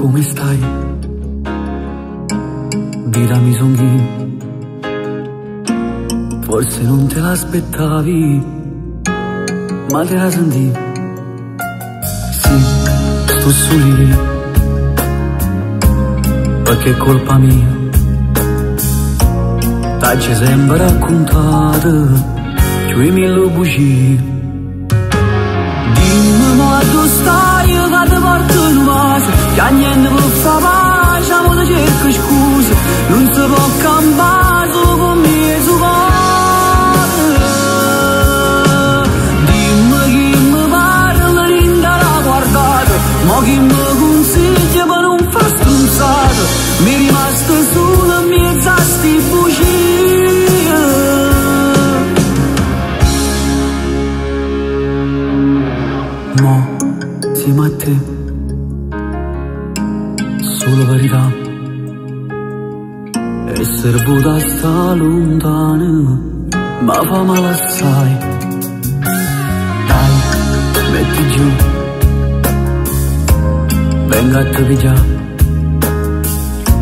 come stai? Dirami Songhi, forse non te l'aspettavi, ma te la senti. Sì, sto su lì, perché è colpa mia. T'hai sempre raccontato quei mille bugie. Dimmi ma tu stai, che ti porto in casa, che niente può fare pace, ma ti cerco scuse. Non si può campare solo con me su cuore. Dimmi chi mi parla, rinda la guardata, ma chi mi consiglia per non far stronzata. Mi è rimasto solo in mezzo a sti bugie. Mo, insieme a te, solo verità. Essere potuta sta lontano, ma fa male assai. Dai, metti giù, venga a te pigliare.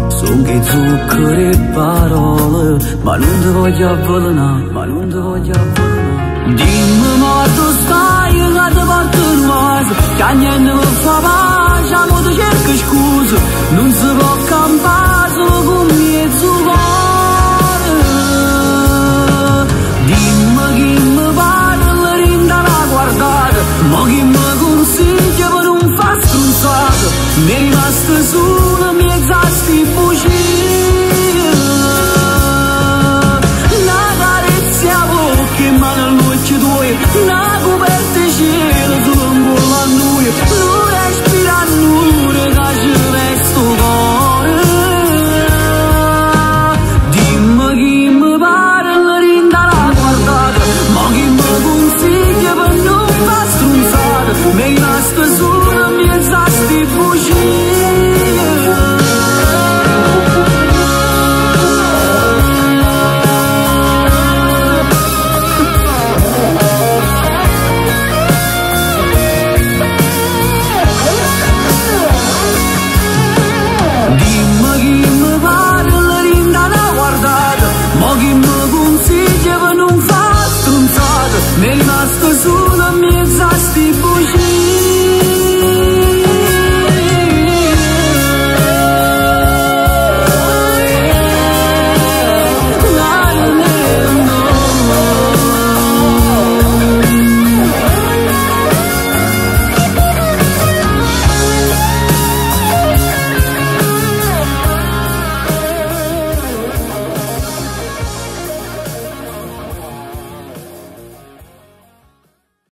Son che zucchero e parole, ma non ti voglio avvelenare, ma non ti voglio avvelenare. Dimmi ma tu stai, che ti porto in casa, che niente mi fa pace, ma tu cerchi scuse. Non si può campare solo con me su cuore. Dimmi chi mi parla, rinda la guardata, ma chi mi consiglia per non far stronzata. Mi è rimasto solo in mezzo a sti bugie.